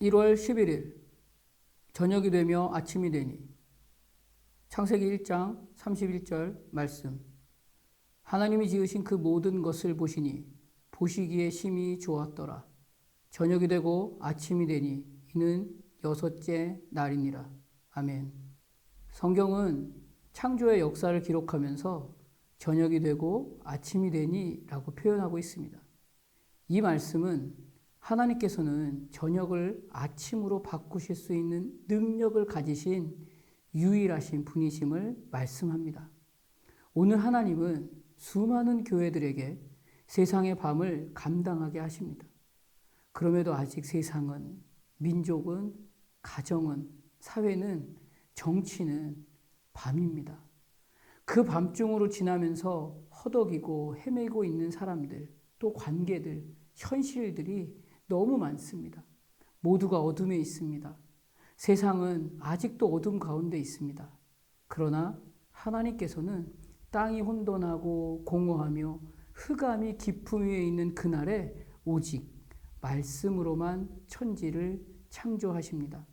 1월 11일 저녁이 되며 아침이 되니 창세기 1장 31절 말씀. 하나님이 지으신 그 모든 것을 보시니 보시기에 심히 좋았더라. 저녁이 되고 아침이 되니 이는 여섯째 날이니라. 아멘. 성경은 창조의 역사를 기록하면서 저녁이 되고 아침이 되니 라고 표현하고 있습니다. 이 말씀은 하나님께서는 저녁을 아침으로 바꾸실 수 있는 능력을 가지신 유일하신 분이심을 말씀합니다. 오늘 하나님은 수많은 교회들에게 세상의 밤을 감당하게 하십니다. 그럼에도 아직 세상은, 민족은, 가정은, 사회는, 정치는 밤입니다. 그 밤중으로 지나면서 허덕이고 헤매고 있는 사람들, 또 관계들, 현실들이 너무 많습니다. 모두가 어둠에 있습니다. 세상은 아직도 어둠 가운데 있습니다. 그러나 하나님께서는 땅이 혼돈하고 공허하며 흑암이 깊음 위에 있는 그날에 오직 말씀으로만 천지를 창조하십니다.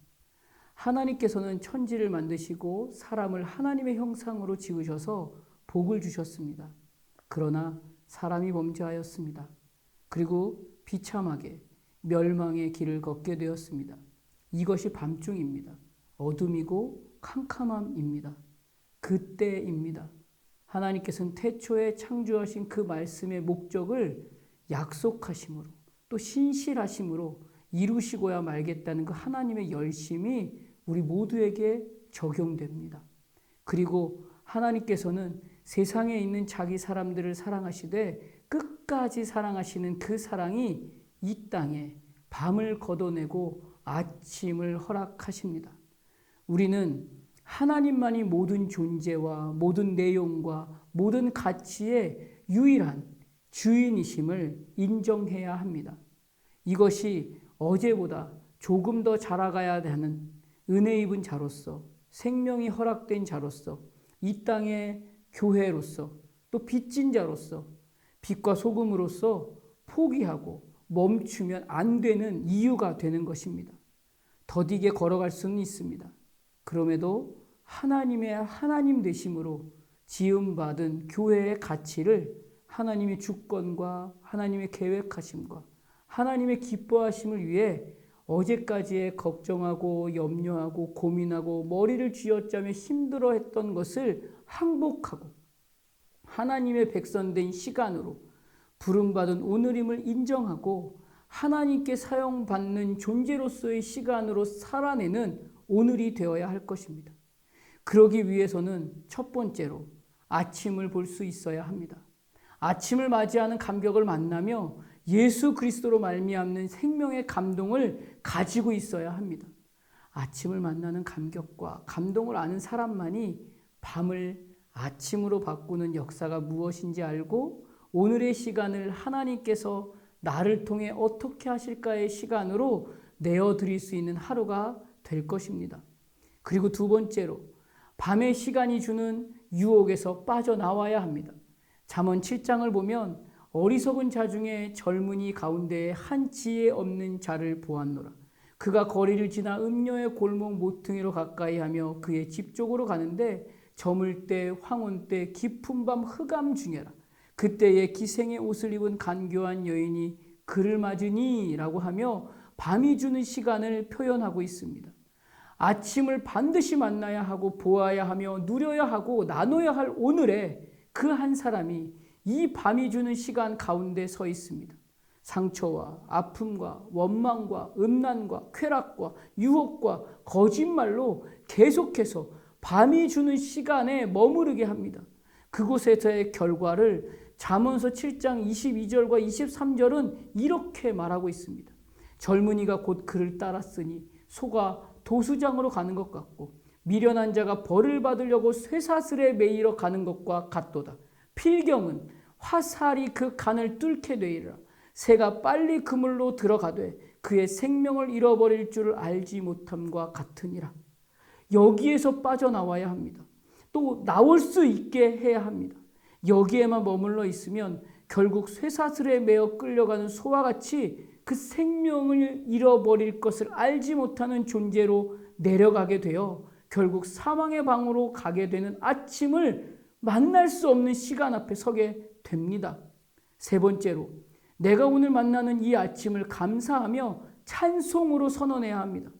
하나님께서는 천지를 만드시고 사람을 하나님의 형상으로 지으셔서 복을 주셨습니다. 그러나 사람이 범죄하였습니다. 그리고 비참하게 멸망의 길을 걷게 되었습니다. 이것이 밤중입니다. 어둠이고 캄캄함입니다. 그때입니다. 하나님께서는 태초에 창조하신 그 말씀의 목적을 약속하심으로 또 신실하심으로 이루시고야 말겠다는 그 하나님의 열심이 우리 모두에게 적용됩니다. 그리고 하나님께서는 세상에 있는 자기 사람들을 사랑하시되 끝까지 사랑하시는 그 사랑이 이 땅에 밤을 걷어내고 아침을 허락하십니다. 우리는 하나님만이 모든 존재와 모든 내용과 모든 가치의 유일한 주인이심을 인정해야 합니다. 이것이 어제보다 조금 더 자라가야 하는 은혜 입은 자로서, 생명이 허락된 자로서, 이 땅의 교회로서, 또 빚진 자로서, 빛과 소금으로서 포기하고 멈추면 안 되는 이유가 되는 것입니다. 더디게 걸어갈 수는 있습니다. 그럼에도 하나님의 하나님 되심으로 지음받은 교회의 가치를 하나님의 주권과 하나님의 계획하심과 하나님의 기뻐하심을 위해 어제까지의 걱정하고 염려하고 고민하고 머리를 쥐어짜며 힘들어했던 것을 항복하고 하나님의 백성된 시간으로 부름받은 오늘임을 인정하고 하나님께 사용받는 존재로서의 시간으로 살아내는 오늘이 되어야 할 것입니다. 그러기 위해서는 첫 번째로 아침을 볼 수 있어야 합니다. 아침을 맞이하는 감격을 만나며 예수 그리스도로 말미암는 생명의 감동을 가지고 있어야 합니다. 아침을 만나는 감격과 감동을 아는 사람만이 밤을 아침으로 바꾸는 역사가 무엇인지 알고 오늘의 시간을 하나님께서 나를 통해 어떻게 하실까의 시간으로 내어드릴 수 있는 하루가 될 것입니다. 그리고 두 번째로 밤의 시간이 주는 유혹에서 빠져나와야 합니다. 잠언 7장을 보면 어리석은 자 중에 젊은이 가운데 한 지혜 없는 자를 보았노라. 그가 거리를 지나 음녀의 골목 모퉁이로 가까이 하며 그의 집 쪽으로 가는데 저물 때 황혼 때 깊은 밤 흑암 중에라. 그때에 기생의 옷을 입은 간교한 여인이 그를 맞으니 라고 하며 밤이 주는 시간을 표현하고 있습니다. 아침을 반드시 만나야 하고 보아야 하며 누려야 하고 나눠야 할 오늘에 그 한 사람이 이 밤이 주는 시간 가운데 서 있습니다. 상처와 아픔과 원망과 음란과 쾌락과 유혹과 거짓말로 계속해서 밤이 주는 시간에 머무르게 합니다. 그곳에서의 결과를 잠언서 7장 22절과 23절은 이렇게 말하고 있습니다. 젊은이가 곧 그를 따랐으니 소가 도수장으로 가는 것 같고 미련한 자가 벌을 받으려고 쇠사슬에 매이러 가는 것과 같도다. 필경은 화살이 그 간을 뚫게 되리라. 새가 빨리 그물로 들어가되 그의 생명을 잃어버릴 줄을 알지 못함과 같으니라. 여기에서 빠져나와야 합니다. 또 나올 수 있게 해야 합니다. 여기에만 머물러 있으면 결국 쇠사슬에 매어 끌려가는 소와 같이 그 생명을 잃어버릴 것을 알지 못하는 존재로 내려가게 되어 결국 사망의 방으로 가게 되는 아침을 만날 수 없는 시간 앞에 서게 됩니다. 세 번째로, 내가 오늘 만나는 이 아침을 감사하며 찬송으로 선언해야 합니다.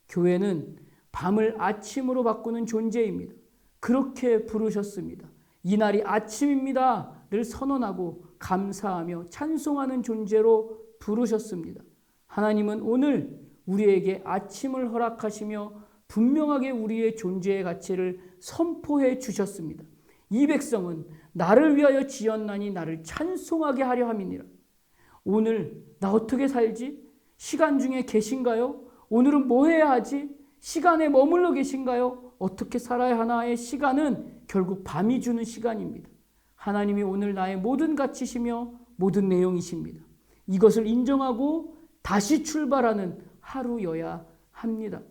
교회는 밤을 아침으로 바꾸는 존재입니다. 그렇게 부르셨습니다. 이날이 아침입니다를 선언하고 감사하며 찬송하는 존재로 부르셨습니다. 하나님은 오늘 우리에게 아침을 허락하시며 분명하게 우리의 존재의 가치를 선포해 주셨습니다. 이 백성은 나를 위하여 지었나니 나를 찬송하게 하려 함이니라. 오늘 나 어떻게 살지? 시간 중에 계신가요? 오늘은 뭐 해야 하지? 시간에 머물러 계신가요? 어떻게 살아야 하나의 시간은 결국 밤이 주는 시간입니다. 하나님이 오늘 나의 모든 가치시며 모든 내용이십니다. 이것을 인정하고 다시 출발하는 하루여야 합니다.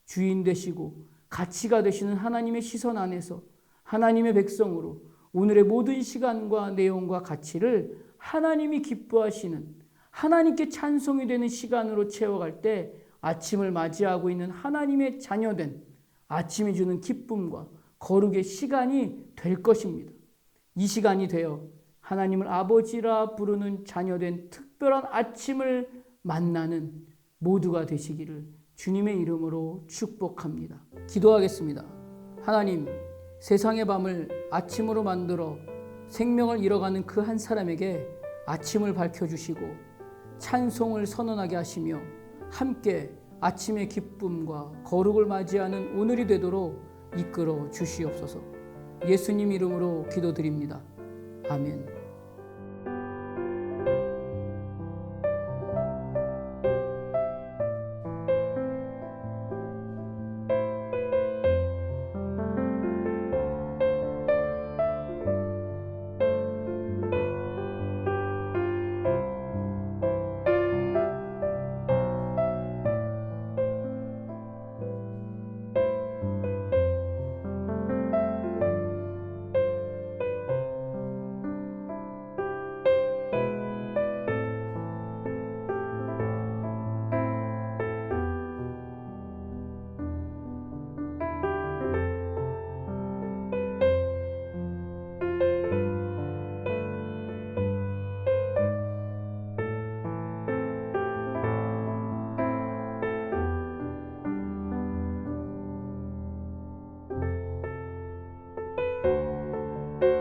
주인 되시고 가치가 되시는 하나님의 시선 안에서 하나님의 백성으로 오늘의 모든 시간과 내용과 가치를 하나님이 기뻐하시는 하나님께 찬송이 되는 시간으로 채워갈 때 아침을 맞이하고 있는 하나님의 자녀된 아침이 주는 기쁨과 거룩의 시간이 될 것입니다. 이 시간이 되어 하나님을 아버지라 부르는 자녀된 특별한 아침을 만나는 모두가 되시기를 주님의 이름으로 축복합니다. 기도하겠습니다. 하나님, 세상의 밤을 아침으로 만들어 생명을 잃어가는 그 한 사람에게 아침을 밝혀주시고 찬송을 선언하게 하시며 함께 아침의 기쁨과 거룩을 맞이하는 오늘이 되도록 이끌어 주시옵소서. 예수님 이름으로 기도드립니다. 아멘.